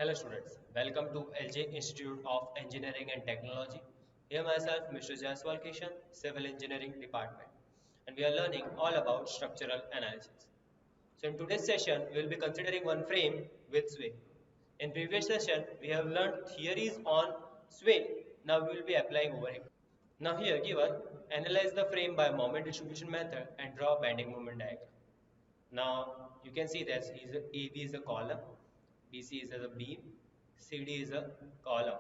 Hello students, welcome to LJ Institute of Engineering and Technology. Here myself, Mr. Jaiswal Kishan, Civil Engineering Department, and we are learning all about structural analysis. So in today's session, we will be considering one frame with sway. In previous session, we have learned theories on sway. Now we will be applying over here. Now here given, analyze the frame by moment distribution method and draw bending moment diagram. Now you can see that AB is a column, BC is a beam, CD is a column.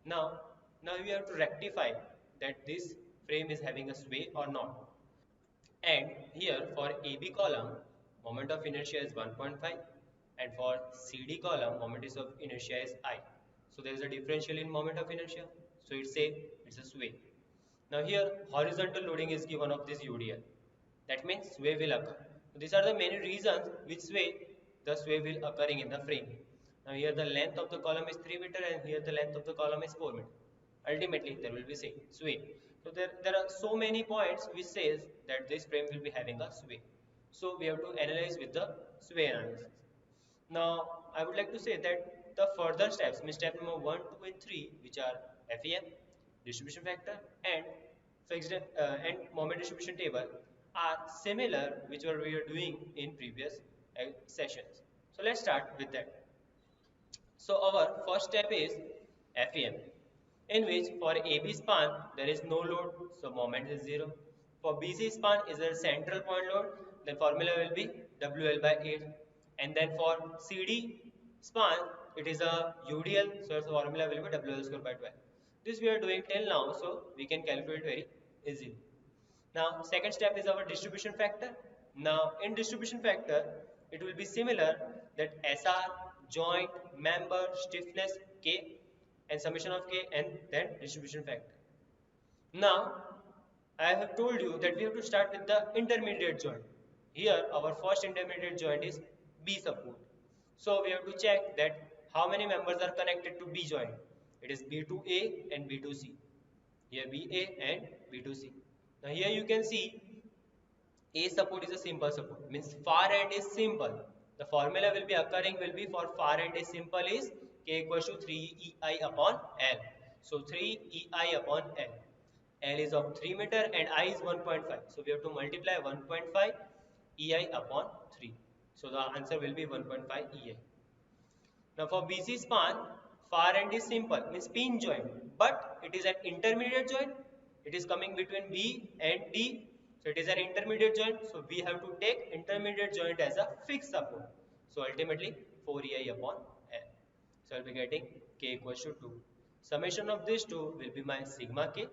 Now, now you have to rectify that this frame is having a sway or not. And here for AB column, moment of inertia is 1.5 and for CD column, moment of inertia is I. So there is a differential in moment of inertia. So it's a sway. Now here horizontal loading is given of this UDL. That means sway will occur. So these are the many reasons which the sway will occurring in the frame. Now here the length of the column is 3 meter and here the length of the column is 4 meter. Ultimately there will be sway. So there are so many points which says that this frame will be having a sway. So we have to analyze with the sway analysis. Now I would like to say that the further steps, means step number 1, 2 and 3, which are FEM, distribution factor and fixed and moment distribution table, are similar which we are doing in previous sessions. So let's start with that. So our first step is FEM, in which for AB span there is no load, so moment is 0. For BC span is a central point load, then formula will be WL by 8. And then for CD span it is a UDL, so the formula will be WL square by 12. This we are doing till now, so we can calculate very easily. Now second step is our distribution factor. Now in distribution factor it will be similar, that SR, joint, member, stiffness, K and summation of K and then distribution factor. Now I have told you that we have to start with the intermediate joint. Here our first intermediate joint is B support. So we have to check that how many members are connected to B joint. It is B to A and B to C. Here BA and B to C. Now here you can see A support is a simple support, means far end is simple. The formula will be occurring will be for far end is simple is K equals to 3EI upon L. So 3EI upon L. L is of 3 meter and I is 1.5. So we have to multiply 1.5 EI upon 3. So the answer will be 1.5 EI. Now for BC span, far end is simple, means pin joint, but it is an intermediate joint. It is coming between B and D, so it is an intermediate joint. So we have to take intermediate joint as a fixed support. So ultimately 4EI upon L. So I will be getting K equals to 2. Summation of these two will be my sigma K,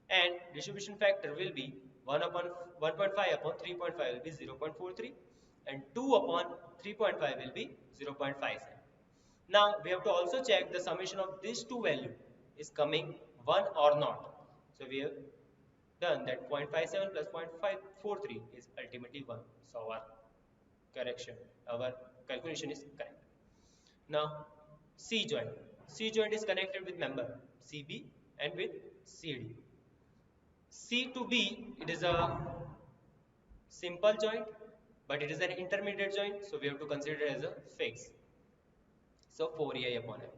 and distribution factor will be 1 upon 1.5 upon 3.5 will be 0.43 and 2 upon 3.5 will be 0.57. Now we have to also check the summation of these two values is coming 1 or not. So we have done that 0.57 plus 0.543 is ultimately 1. So our calculation is correct. Now C joint. C joint is connected with member CB and with CD. C to B, it is a simple joint, but it is an intermediate joint, so we have to consider it as a fixed. So 4EI upon L.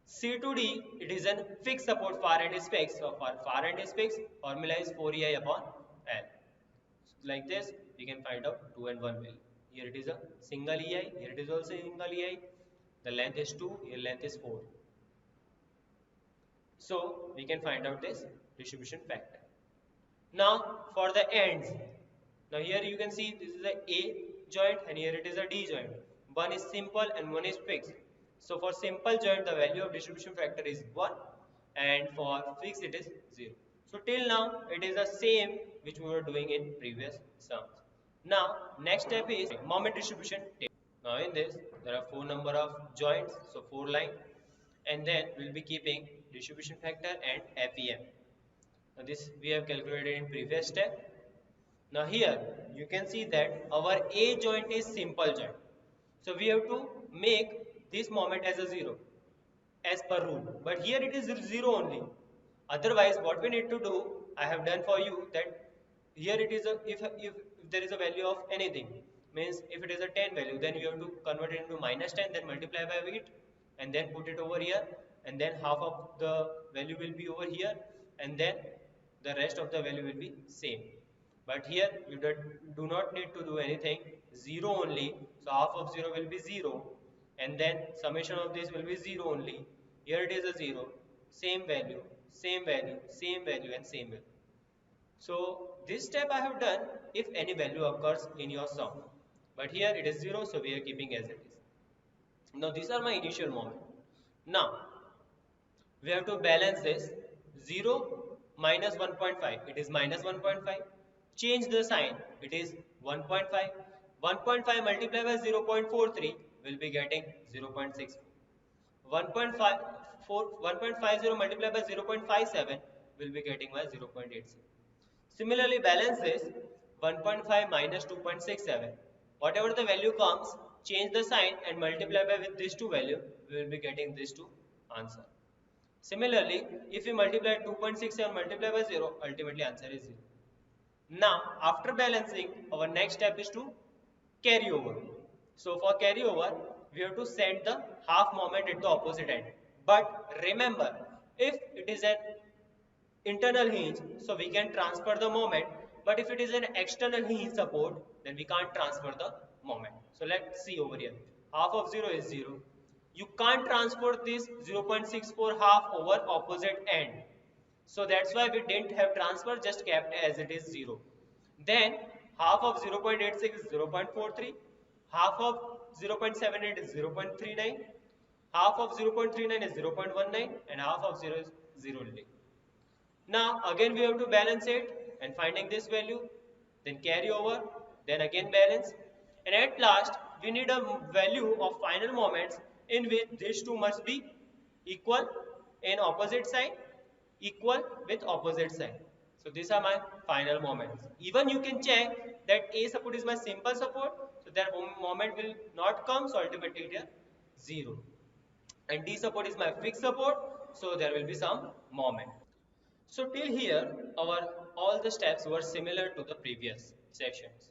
C to D, it is a fixed support, far end is fixed. So for far end is fixed, formula is 4EI upon L. So like this, we can find out 2 and 1 value. Here it is a single EI, here it is also single EI. The length is 2, here length is 4. So we can find out this distribution factor. Now for the ends, now here you can see this is a A joint and here it is a D joint. One is simple and one is fixed. So for simple joint the value of distribution factor is 1 and for fixed it is 0. So till now it is the same which we were doing in previous sums. Now next step is moment distribution table. Now in this there are 4 number of joints, so 4 line, and then we will be keeping distribution factor and FEM. Now this we have calculated in previous step. Now here you can see that our A joint is simple joint. So we have to make this moment as a 0 as per rule. But here it is 0 only. Otherwise what we need to do, I have done for you that here it is a, if there is a value of anything, means if it is a 10 value, then you have to convert it into minus 10, then multiply by it, and then put it over here, and then half of the value will be over here, and then the rest of the value will be same. But here you do not need to do anything, 0 only, so half of 0 will be 0, and then summation of this will be 0 only. Here it is a 0, same value, same value, same value, and same value. So this step I have done if any value occurs in your sum. But here it is 0, so we are keeping as it is. Now these are my initial moment. Now we have to balance this 0 minus 1.5. It is minus 1.5. Change the sign. It is 1.5. 1.5 multiplied by 0.43 will be getting 0.6. 1.50 multiplied by 0.57 will be getting by 0.86. Similarly, balance this 1.5 minus 2.67. Whatever the value comes, change the sign and multiply by with these two value, we will be getting these two answer. Similarly, if we multiply 2.67 multiply by 0, ultimately answer is 0. Now, after balancing, our next step is to carry over. So for carry over, we have to send the half moment at the opposite end. But remember, if it is an internal hinge, so we can transfer the moment, but if it is an external hinge support, then we can't transfer the moment. So let's see over here, half of 0 is 0. You can't transfer this 0.64 half over opposite end, so that's why we didn't have transfer, just kept as it is 0. Then half of 0.86 is 0.43, half of 0.78 is 0.39, half of 0.39 is 0.19, and half of 0 is 0. Now again we have to balance it and finding this value, then carry over, then again balance, and at last we need a value of final moments in which these two must be equal in opposite side, equal with opposite side. So these are my final moments. Even you can check that A support is my simple support, so that moment will not come, so ultimately it is 0. And D support is my fixed support, so there will be some moment. So till here, our all the steps were similar to the previous sections.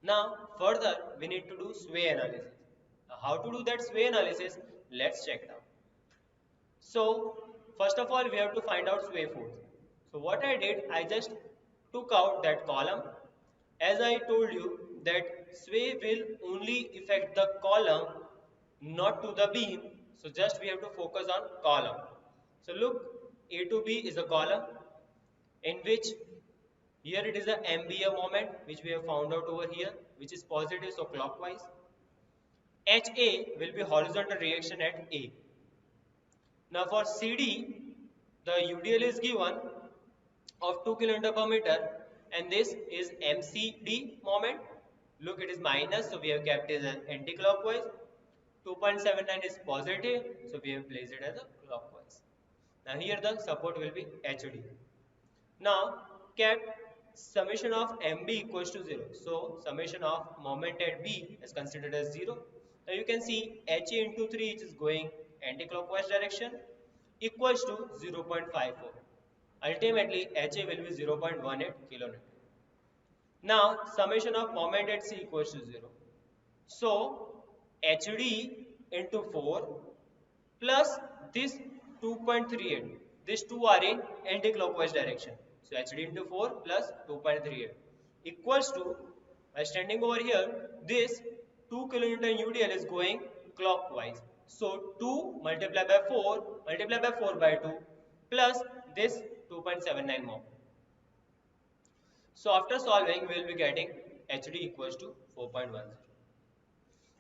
Now further we need to do sway analysis. Now, how to do that sway analysis? Let's check it out. So first of all we have to find out sway force. So what I did, I just took out that column. As I told you that sway will only affect the column, not to the beam. So just we have to focus on column. So look, A to B is a column in which here it is a MBA moment which we have found out over here, which is positive, so clockwise. HA will be horizontal reaction at A. Now for CD, the UDL is given of 2 kN per meter, and this is MCD moment. Look, it is minus, so we have kept it as anti-clockwise. 2.79 is positive, so we have placed it as a clockwise. Now here the support will be HD. Now kept summation of MB equals to 0. So summation of moment at B is considered as 0. Now you can see HA into 3, which is going anti-clockwise direction, equals to 0.54. Ultimately HA will be 0.18 kilonewton. Now summation of moment at C equals to 0. So HD into 4 plus this 2.38. These two are in anti-clockwise direction. So HD into 4 plus 2.38 equals to, by standing over here, this 2 kilonewton UDL is going clockwise. So 2 multiplied by 4 multiplied by 4 by 2 plus this 2.79 mho. So after solving, we will be getting HD equals to 4.10.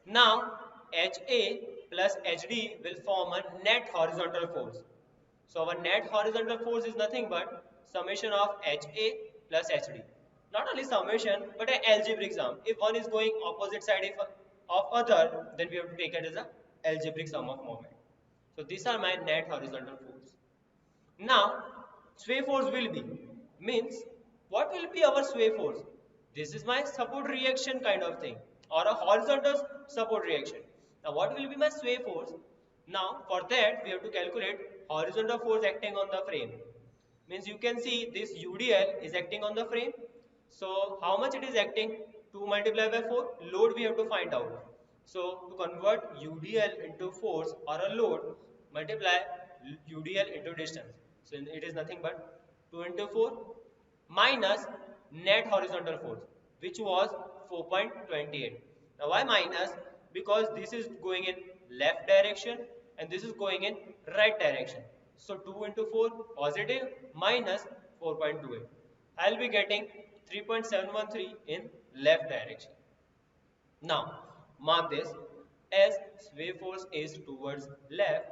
Now HA plus HD will form a net horizontal force. So our net horizontal force is nothing but summation of HA plus HD. Not only summation, but an algebraic sum. If one is going opposite side of other, then we have to take it as a algebraic sum of moment. So these are my net horizontal force. Now sway force will be, means what will be our sway force? This is my support reaction kind of thing, or a horizontal support reaction. Now what will be my sway force? Now for that we have to calculate horizontal force acting on the frame. Means you can see this UDL is acting on the frame. So how much it is acting? 2 multiplied by 4. Load we have to find out. So to convert UDL into force or a load, multiply UDL into distance. So it is nothing but 2 into 4 minus net horizontal force, which was 4.28. Now why minus? Because this is going in left direction and this is going in right direction. So 2 into 4 positive minus 4.28. I'll be getting 3.713 in left direction. Now, mark this, as sway force is towards left,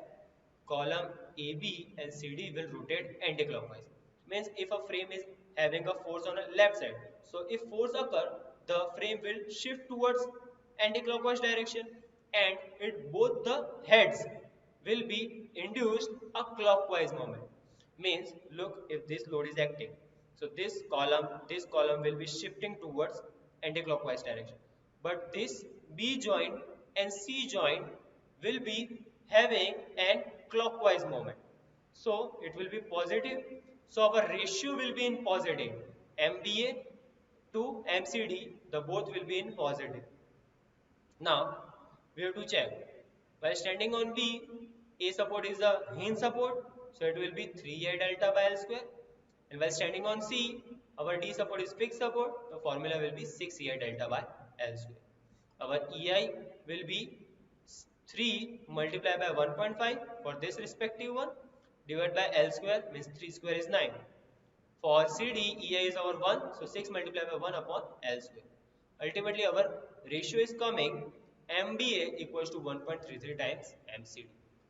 column AB and CD will rotate anticlockwise. Means if a frame is having a force on the left side, so if force occur, the frame will shift towards anticlockwise direction and both the heads will be induced a clockwise moment. Means look, if this load is acting, so this column will be shifting towards anticlockwise direction, but this B joint and C joint will be having an clockwise moment, so it will be positive. So our ratio will be in positive. MBA to MCD, the both will be in positive. Now we have to check. While standing on B, A support is a hinge support, so it will be 3A delta by L square. And while standing on C, our D support is fixed support, the formula will be 6A delta by L square. Our EI will be 3 multiplied by 1.5 for this respective one, divided by L square, means 3 square is 9. For CD, EI is our 1, so 6 multiplied by 1 upon L square. Ultimately, our ratio is coming MBA equals to 1.33 times MCD.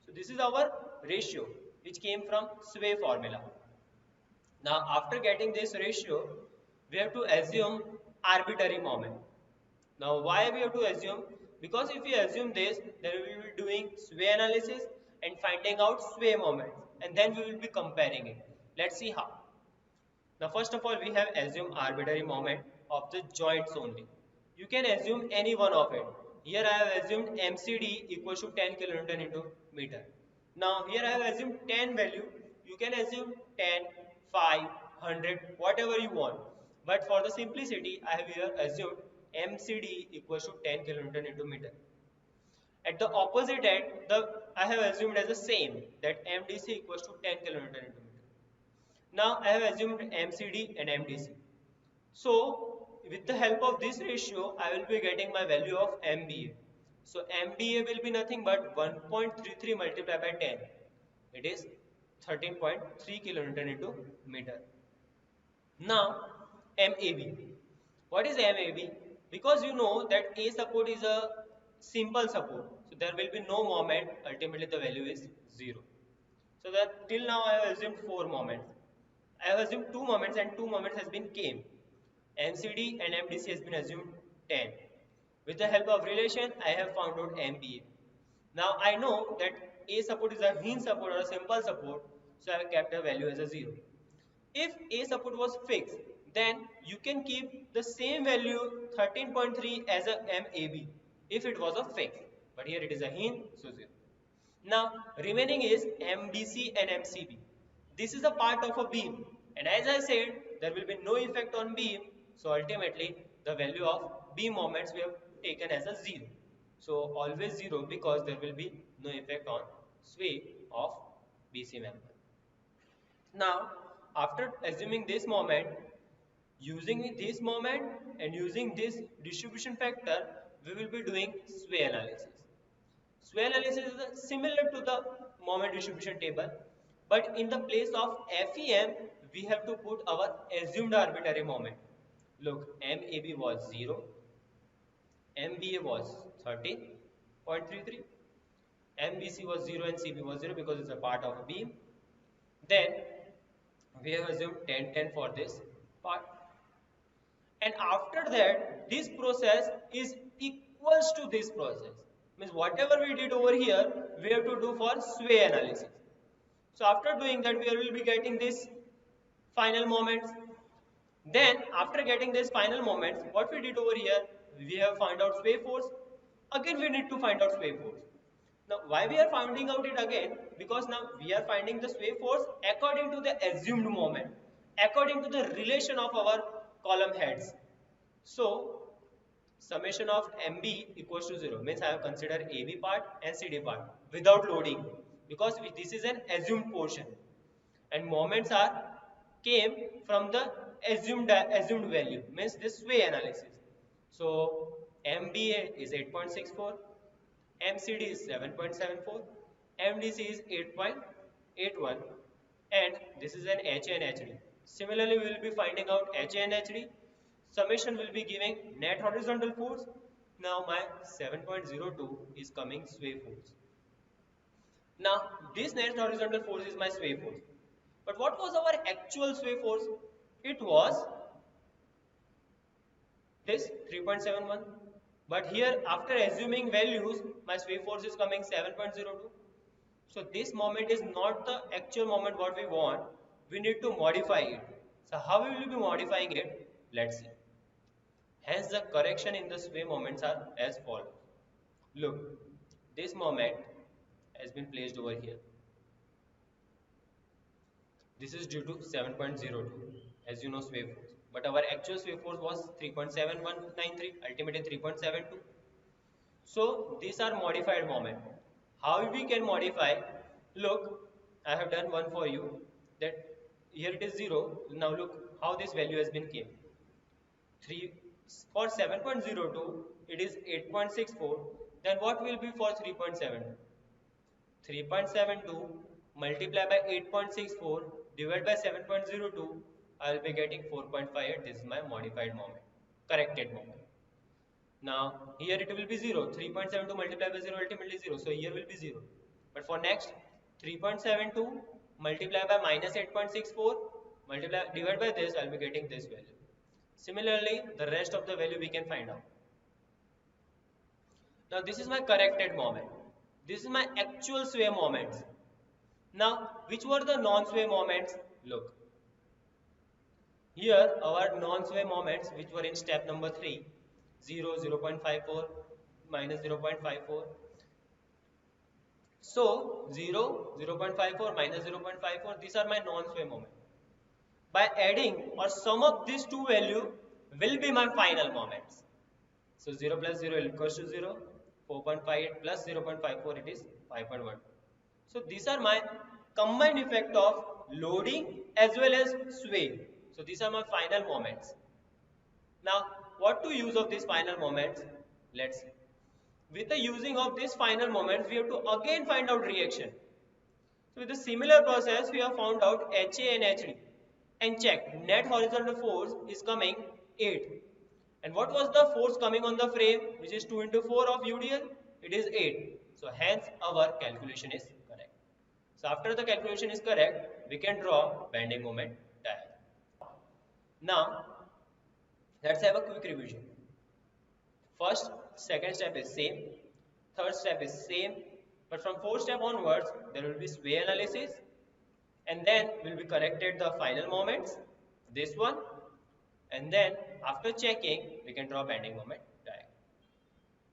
So this is our ratio which came from sway formula. Now after getting this ratio, we have to assume arbitrary moment. Now why we have to assume? Because if we assume this, then we will be doing sway analysis and finding out sway moments, and then we will be comparing it. Let's see how. Now first of all, we have assumed arbitrary moment of the joints only. You can assume any one of it. Here I have assumed MCD equals to 10 kilonewton into meter. Now here I have assumed 10 value. You can assume 10, 5, 100, whatever you want. But for the simplicity, I have here assumed MCD equals to 10 kilonewton into meter. At the opposite end, I have assumed as the same, that MDC equals to 10 kilonewton into meter. Now I have assumed MCD and MDC. So with the help of this ratio, I will be getting my value of MBA. So MBA will be nothing but 1.33 multiplied by 10. It is 13.3 kilonewton into meter. Now MAB. What is MAB? Because you know that A support is a simple support, so there will be no moment. Ultimately the value is 0. So that till now I have assumed 4 moments. I have assumed 2 moments and 2 moments has been came. MCD and MDC has been assumed 10. With the help of relation, I have found out MBA. Now I know that A support is a hinge support or a simple support, so I have kept a value as a 0. If A support was fixed, then you can keep the same value 13.3 as a MAB if it was a fixed. But here it is a hinge, so 0. Now remaining is MDC and MCB. This is a part of a beam, and as I said, there will be no effect on beam, so ultimately the value of beam moments we have taken as a 0. So always 0 because there will be no effect on sway of BC member. Now after assuming this moment, using this moment and using this distribution factor, we will be doing sway analysis. Sway analysis is similar to the moment distribution table, but in the place of FEM, we have to put our assumed arbitrary moment. Look, MAB was 0, MBA was 13.33, MBC was 0 and CB was 0 because it's a part of a beam. Then we have assumed 10, 10 for this part. And after that, this process is equals to this process. Means whatever we did over here, we have to do for sway analysis. So after doing that, we will be getting this final moments. Then after getting this final moments, what we did over here, we have found out sway force. Again we need to find out sway force. Now why we are finding out it again? Because now we are finding the sway force according to the assumed moment, according to the relation of our column heads. So summation of MB equals to 0 means I have considered AB part and CD part without loading, because this is an assumed portion and moments are came from the assumed value, means this sway analysis. So MBA is 8.64, MCD is 7.74, MDC is 8.81, and this is an HA and HD. Similarly, we will be finding out HA and HD. Summation will be giving net horizontal force. Now my 7.02 is coming sway force. Now this net horizontal force is my sway force. But what was our actual sway force? It was this 3.71. But here after assuming values, my sway force is coming 7.02. So this moment is not the actual moment what we want. We need to modify it. So how we will be modifying it? Let's see. Hence the correction in the sway moments are as follows. Look, this moment has been placed over here. This is due to 7.02, as you know, sway force. But our actual sway force was 3.7193, ultimately 3.72. So these are modified moment. How we can modify? Look, I have done one for you. That here it is 0. Now look how this value has been came. 3 for 7.02 it is 8.64. Then what will be for 3.72? 3.72 multiplied by 8.64 divided by 7.02, I will be getting 4.58. This is my modified moment, corrected moment. Now here it will be 0. 3.72 multiplied by 0 ultimately 0. So here will be 0. But for next 3.72 multiplied by minus 8.64 multiply divided by this, I will be getting this value. Similarly, the rest of the value we can find out. Now this is my corrected moment. This is my actual sway moments. Now which were the non-sway moments? Look. Here our non-sway moments which were in step number 3, 0, 0.54, minus 0.54. So 0, 0.54, minus 0.54, these are my non-sway moments. By adding or sum of these two values will be my final moments. So 0 plus 0 equals to 0, 4.58 plus 0.54 it is 5.1. So these are my combined effect of loading as well as sway. So these are my final moments. Now what to use of these final moments? Let's see. With the using of these final moments, we have to again find out reaction. So with a similar process, we have found out HA and HD and check net horizontal force is coming 8. And what was the force coming on the frame, which is 2 into 4 of UDL? It is 8. So hence our calculation is correct. So after the calculation is correct, we can draw bending moment diagram. Now let's have a quick revision. First, second step is same. Third step is same. But from fourth step onwards, there will be sway analysis. And then will be corrected the final moments. This one. And then after checking, we can draw bending moment.